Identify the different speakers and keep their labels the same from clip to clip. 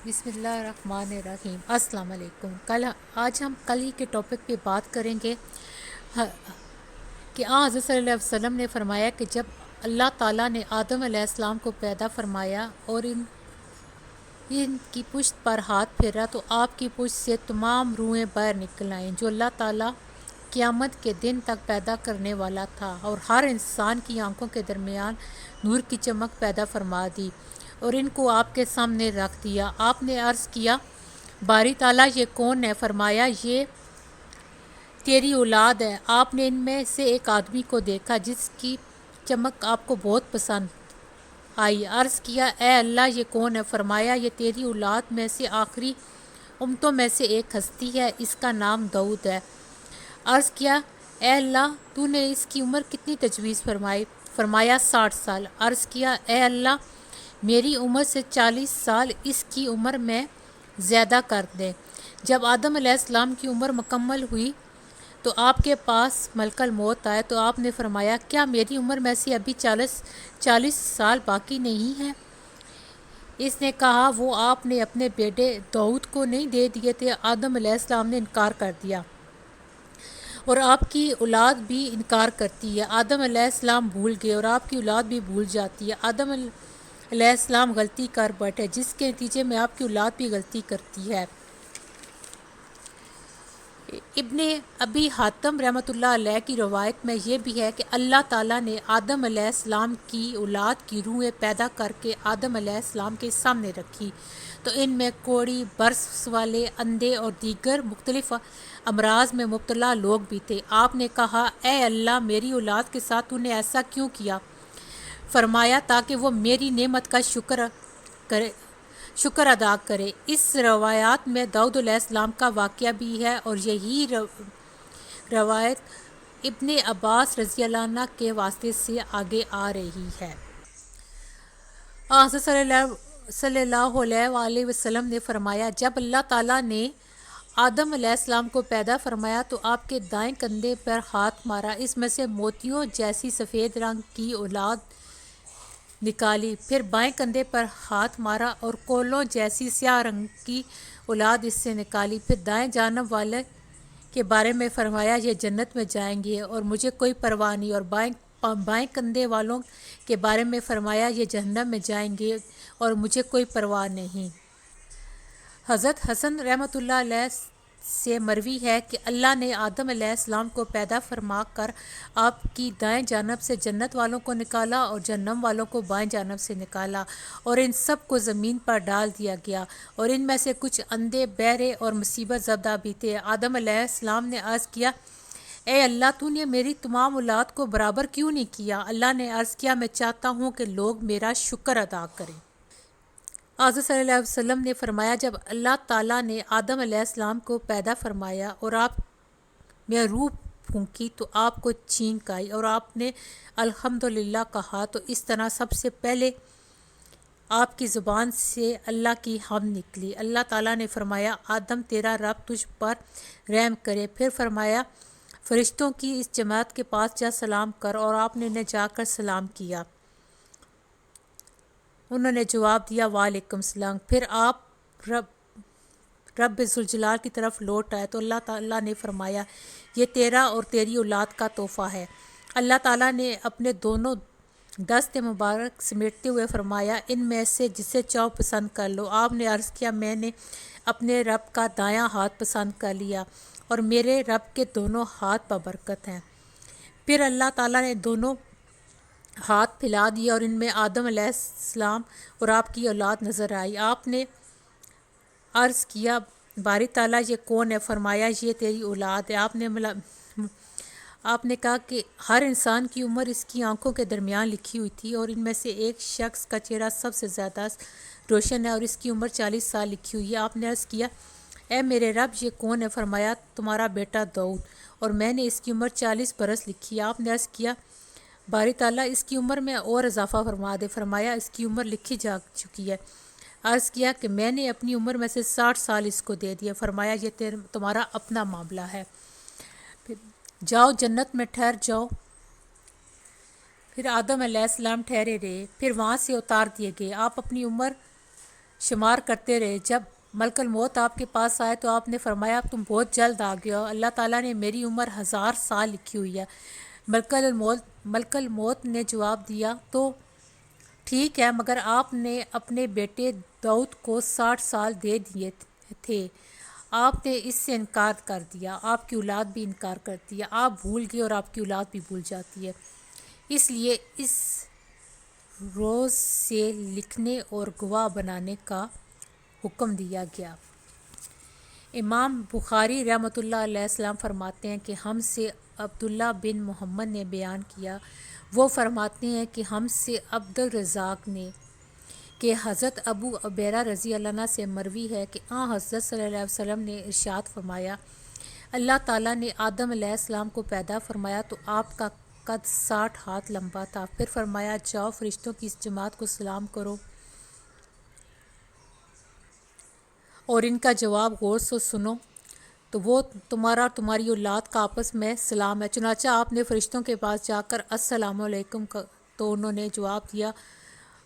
Speaker 1: بسم اللہ الرحمن الرحیم۔ السلام علیکم۔ آج ہم کلی کے ٹاپک پہ بات کریں گے کہ حضرت صلی اللہ علیہ وسلم نے فرمایا کہ جب اللہ تعالیٰ نے آدم علیہ السلام کو پیدا فرمایا اور ان کی پشت پر ہاتھ پھیرا تو آپ کی پشت سے تمام روحیں باہر نکل آئیں جو اللہ تعالیٰ قیامت کے دن تک پیدا کرنے والا تھا، اور ہر انسان کی آنکھوں کے درمیان نور کی چمک پیدا فرما دی اور ان کو آپ کے سامنے رکھ دیا۔ آپ نے عرض کیا، باری تعالیٰ یہ کون ہے؟ فرمایا، یہ تیری اولاد ہے۔ آپ نے ان میں سے ایک آدمی کو دیکھا جس کی چمک آپ کو بہت پسند آئی۔ عرض کیا، اے اللہ یہ کون ہے؟ فرمایا، یہ تیری اولاد میں سے آخری امتوں میں سے ایک ہستی ہے، اس کا نام داؤد ہے۔ عرض کیا، اے اللہ تو نے اس کی عمر کتنی تجویز فرمائی؟ فرمایا 60 سال۔ عرض کیا، اے اللہ میری عمر سے 40 سال اس کی عمر میں زیادہ کر دے۔ جب آدم علیہ السلام کی عمر مکمل ہوئی تو آپ کے پاس ملک الموت آئے تو آپ نے فرمایا، کیا میری عمر میں سے ابھی 40 سال باقی نہیں ہیں؟ اس نے کہا، وہ آپ نے اپنے بیٹے داؤد کو نہیں دے دیے تھے؟ آدم علیہ السلام نے انکار کر دیا اور آپ کی اولاد بھی انکار کرتی ہے۔ آدم علیہ السلام بھول گئے اور آپ کی اولاد بھی بھول جاتی ہے۔ آدم علیہ السلام غلطی کر بیٹھے جس کے نتیجے میں آپ کی اولاد بھی غلطی کرتی ہے۔ ابن ابی حاتم رحمۃ اللہ علیہ کی روایت میں یہ بھی ہے کہ اللہ تعالیٰ نے آدم علیہ السلام کی اولاد کی روحیں پیدا کر کے آدم علیہ السلام کے سامنے رکھی تو ان میں کوڑی، برس والے، اندھے اور دیگر مختلف امراض میں مبتلا لوگ بھی تھے۔ آپ نے کہا، اے اللہ میری اولاد کے ساتھ تو نے ایسا کیوں کیا؟ فرمایا، تاکہ وہ میری نعمت کا شکر ادا کرے۔ اس روایات میں داؤد علیہ السلام کا واقعہ بھی ہے اور یہی روایت ابن عباس رضی اللہ عنہ کے واسطے سے آگے آ رہی ہے۔ حضرت صلی اللہ علیہ وآلہ وسلم نے فرمایا، جب اللہ تعالیٰ نے آدم علیہ السلام کو پیدا فرمایا تو آپ کے دائیں کندھے پر ہاتھ مارا، اس میں سے موتیوں جیسی سفید رنگ کی اولاد نکالی، پھر بائیں کندھے پر ہاتھ مارا اور کولوں جیسی سیاہ رنگ کی اولاد اس سے نکالی، پھر دائیں جانب والے کے بارے میں فرمایا، یہ جنت میں جائیں گے اور مجھے کوئی پرواہ نہیں، اور بائیں کندھے والوں کے بارے میں فرمایا، یہ جہنم میں جائیں گے اور مجھے کوئی پرواہ نہیں۔ حضرت حسن رحمۃ اللہ علیہ سے مروی ہے کہ اللہ نے آدم علیہ السلام کو پیدا فرما کر آپ کی دائیں جانب سے جنت والوں کو نکالا اور جہنم والوں کو بائیں جانب سے نکالا اور ان سب کو زمین پر ڈال دیا گیا، اور ان میں سے کچھ اندھے، بہرے اور مصیبت زدہ بھی تھے۔ آدم علیہ السلام نے عرض کیا، اے اللہ تو نے میری تمام اولاد کو برابر کیوں نہیں کیا؟ اللہ نے عرض کیا، میں چاہتا ہوں کہ لوگ میرا شکر ادا کریں۔ حضرت صلی اللہ علیہ وسلم نے فرمایا، جب اللہ تعالیٰ نے آدم علیہ السلام کو پیدا فرمایا اور آپ میں روح پھونکی تو آپ کو چھینک آئی اور آپ نے الحمدللہ کہا تو اس طرح سب سے پہلے آپ کی زبان سے اللہ کی حمد نکلی۔ اللہ تعالیٰ نے فرمایا، آدم تیرا رب تجھ پر رحم کرے۔ پھر فرمایا، فرشتوں کی اس جماعت کے پاس جا سلام کر، اور آپ نے انہیں جا کر سلام کیا۔ انہوں نے جواب دیا، وعلیکم السلام۔ پھر آپ رب ذوالجلال کی طرف لوٹ آئے تو اللہ تعالیٰ نے فرمایا، یہ تیرا اور تیری اولاد کا تحفہ ہے۔ اللہ تعالیٰ نے اپنے دونوں دست مبارک سمیٹتے ہوئے فرمایا، ان میں سے جسے چاہو پسند کر لو۔ آپ نے عرض کیا، میں نے اپنے رب کا دایاں ہاتھ پسند کر لیا اور میرے رب کے دونوں ہاتھ بابرکت ہیں۔ پھر اللہ تعالیٰ نے دونوں ہاتھ پھیلا دیا اور ان میں آدم علیہ السلام اور آپ کی اولاد نظر آئی۔ آپ نے عرض کیا، باری تعالیٰ یہ کون ہے؟ فرمایا، یہ تیری اولاد ہے۔ آپ نے کہا کہ ہر انسان کی عمر اس کی آنکھوں کے درمیان لکھی ہوئی تھی اور ان میں سے ایک شخص کا چہرہ سب سے زیادہ روشن ہے اور اس کی عمر 40 سال لکھی ہوئی ہے۔ آپ نے عرض کیا، اے میرے رب یہ کون ہے؟ فرمایا، تمہارا بیٹا داؤد، اور میں نے اس کی عمر 40 برس لکھی ہے۔ آپ نے عرض کیا، باری تعالیٰ اس کی عمر میں اور اضافہ فرما دے۔ فرمایا، اس کی عمر لکھی جا چکی ہے۔ عرض کیا کہ میں نے اپنی عمر میں سے 60 سال اس کو دے دیا۔ فرمایا، یہ تمہارا اپنا معاملہ ہے، پھر جاؤ جنت میں ٹھہر جاؤ۔ پھر آدم علیہ السلام ٹھہرے رہے، پھر وہاں سے اتار دیے گئے۔ آپ اپنی عمر شمار کرتے رہے۔ جب ملک الموت آپ کے پاس آئے تو آپ نے فرمایا اب تم بہت جلد آ گئے ہو، اللہ تعالیٰ نے میری عمر 1000 سال لکھی ہوئی ہے۔ ملک الموت نے جواب دیا تو ٹھیک ہے، مگر آپ نے اپنے بیٹے داؤد کو 60 سال دے دیے تھے، آپ نے اس سے انکار کر دیا، آپ کی اولاد بھی انکار کرتی ہے، آپ بھول گئے اور آپ کی اولاد بھی بھول جاتی ہے، اس لیے اس روز سے لکھنے اور گواہ بنانے کا حکم دیا گیا۔ امام بخاری رحمۃ اللہ علیہ السلام فرماتے ہیں کہ ہم سے عبداللہ بن محمد نے بیان کیا، وہ فرماتے ہیں کہ ہم سے عبد الرزاق نے کہ حضرت ابو عبیرہ رضی اللہ عنہ سے مروی ہے کہ حضرت صلی اللہ علیہ وسلم نے ارشاد فرمایا، اللہ تعالیٰ نے آدم علیہ السلام کو پیدا فرمایا تو آپ کا قد 60 ہاتھ لمبا تھا، پھر فرمایا جاؤ فرشتوں کی اس جماعت کو سلام کرو اور ان کا جواب غور سے سنو تو وہ تمہارا اور تمہاری اولاد کا آپس میں سلام ہے۔ چنانچہ آپ نے فرشتوں کے پاس جا کر السلام علیکم تو انہوں نے جواب دیا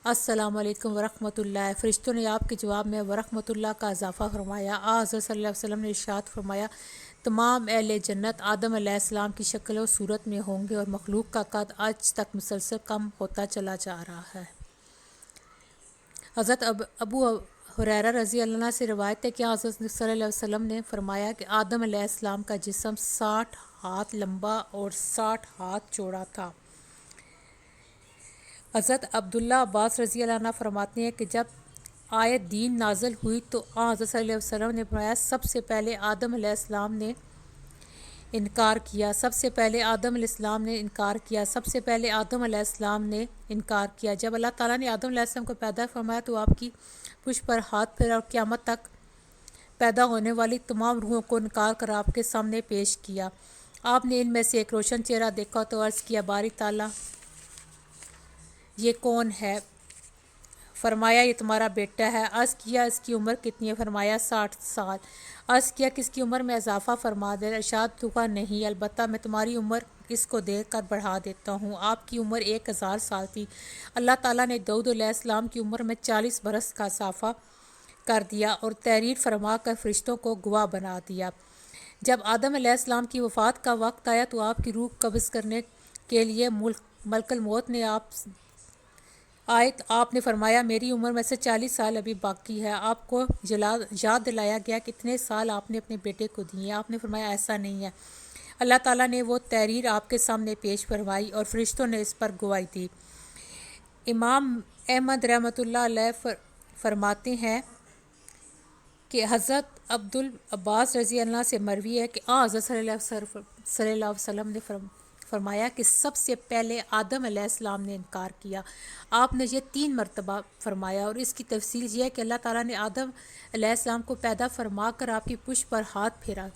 Speaker 1: السلام علیکم ورحمۃ اللہ۔ فرشتوں نے آپ کے جواب میں ورحمۃ اللہ کا اضافہ فرمایا۔ حضرت صلی اللہ علیہ وسلم نے ارشاد فرمایا، تمام اہل جنت آدم علیہ السلام کی شکل و صورت میں ہوں گے اور مخلوق کا قد آج تک مسلسل کم ہوتا چلا جا رہا ہے۔ حضرت ابو ہریرہ رضی اللہ عنہ سے روایت ہے کہ حضرت صلی اللہ علیہ وسلم نے فرمایا کہ آدم علیہ السلام کا جسم 60 ہاتھ لمبا اور 60 ہاتھ چوڑا تھا۔ حضرت عبداللہ عباس رضی اللہ عنہ فرماتے ہیں کہ جب آیت دین نازل ہوئی تو حضرت صلی اللہ علیہ وسلم نے فرمایا سب سے پہلے آدم علیہ السلام نے انکار کیا، سب سے پہلے آدم علیہ السلام نے انکار کیا، سب سے پہلے آدم علیہ السلام نے انکار کیا۔ جب اللہ تعالیٰ نے آدم علیہ السلام کو پیدا فرمایا تو آپ کی پشت پر ہاتھ پھیرا اور قیامت تک پیدا ہونے والی تمام روحوں کو انکار کر آپ کے سامنے پیش کیا۔ آپ نے ان میں سے ایک روشن چہرہ دیکھا تو عرض کیا باری تعالیٰ یہ کون ہے؟ فرمایا یہ تمہارا بیٹا ہے۔ عرض کیا اس کی عمر کتنی ہے؟ فرمایا 60 سال۔ عرض کیا کہ اس کی عمر میں اضافہ فرما دے؟ ارشاد ہوا نہیں، البتہ میں تمہاری عمر اس کو دیکھ کر بڑھا دیتا ہوں۔ آپ کی عمر 1000 سال تھی، اللہ تعالیٰ نے داؤد علیہ السلام کی عمر میں 40 برس کا اضافہ کر دیا اور تحریر فرما کر فرشتوں کو گواہ بنا دیا۔ جب آدم علیہ السلام کی وفات کا وقت آیا تو آپ کی روح قبض کرنے کے لیے ملک الموت نے آپ نے فرمایا میری عمر میں سے 40 سال ابھی باقی ہے۔ آپ کو یاد دلایا گیا کہ اتنے سال آپ نے اپنے بیٹے کو دیے، آپ نے فرمایا ایسا نہیں ہے۔ اللہ تعالیٰ نے وہ تحریر آپ کے سامنے پیش فرمائی اور فرشتوں نے اس پر گواہی دی۔ امام احمد رحمۃ اللہ علیہ فرماتے ہیں کہ حضرت عبدالعباس رضی اللہ عنہ سے مروی ہے کہ حضرت صلی اللہ علیہ وسلم نے فرمایا کہ سب سے پہلے آدم علیہ السلام نے انکار کیا۔ آپ نے یہ 3 مرتبہ فرمایا اور اس کی تفصیل یہ ہے کہ اللہ تعالیٰ نے آدم علیہ السلام کو پیدا فرما کر آپ کی پشت پر ہاتھ پھیرا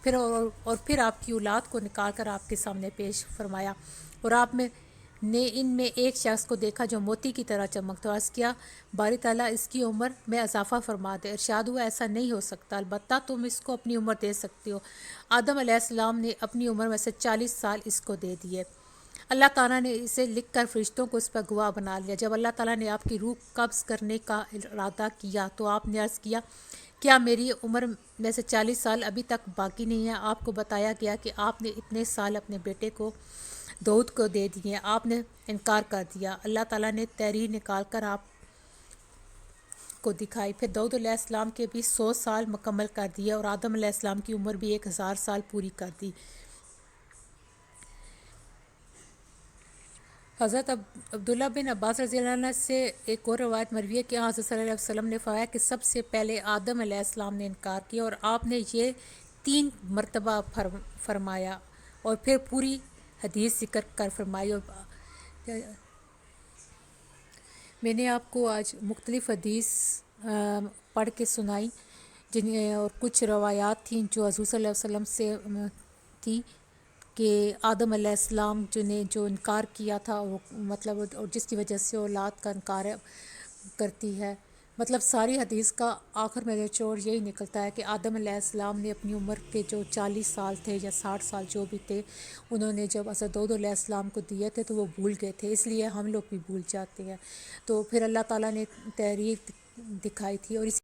Speaker 1: پھر آپ کی اولاد کو نکال کر آپ کے سامنے پیش فرمایا اور آپ نے ان میں ایک شخص کو دیکھا جو موتی کی طرح چمکتا، عرض کیا باری تعالیٰ اس کی عمر میں اضافہ فرما دے؟ ارشاد ہوا ایسا نہیں ہو سکتا، البتہ تم اس کو اپنی عمر دے سکتے ہو۔ آدم علیہ السلام نے اپنی عمر میں سے 40 سال اس کو دے دیے۔ اللہ تعالیٰ نے اسے لکھ کر فرشتوں کو اس پر گواہ بنا لیا۔ جب اللہ تعالیٰ نے آپ کی روح قبض کرنے کا ارادہ کیا تو آپ نے عرض کیا کیا میری عمر میں سے 40 سال ابھی تک باقی نہیں ہے؟ آپ کو بتایا گیا کہ آپ نے اتنے سال اپنے بیٹے کو داؤد کو دے دیے، آپ نے انکار کر دیا۔ اللہ تعالیٰ نے تحریر نکال کر آپ کو دکھائی، پھر داؤد علیہ السلام کے بھی 100 سال مکمل کر دیے اور آدم علیہ السلام کی عمر بھی 1000 سال پوری کر دی۔ حضرت عبداللہ بن عباس رضی اللہ عنہ سے ایک اور روایت مروی ہے کہ حضرت صلی اللہ علیہ وسلم نے فرمایا کہ سب سے پہلے آدم علیہ السلام نے انکار کیا اور آپ نے یہ 3 مرتبہ فرمایا اور پھر پوری حدیث ذکر کر فرمائی۔ اور میں نے آپ کو آج مختلف حدیث پڑھ کے سنائی اور کچھ روایات تھیں جو حضور صلی اللہ علیہ وسلم سے تھی کہ آدم علیہ السلام جو انکار کیا تھا وہ مطلب اور جس کی وجہ سے اولاد کا انکار کرتی ہے، مطلب ساری حدیث کا آخر میں نچوڑ یہی نکلتا ہے کہ آدم علیہ السلام نے اپنی عمر کے جو 40 سال تھے یا 60 سال جو بھی تھے انہوں نے جب حضرت داؤد علیہ السلام کو دیے تھے تو وہ بھول گئے تھے، اس لیے ہم لوگ بھی بھول جاتے ہیں۔ تو پھر اللہ تعالیٰ نے تحریر دکھائی تھی اور اس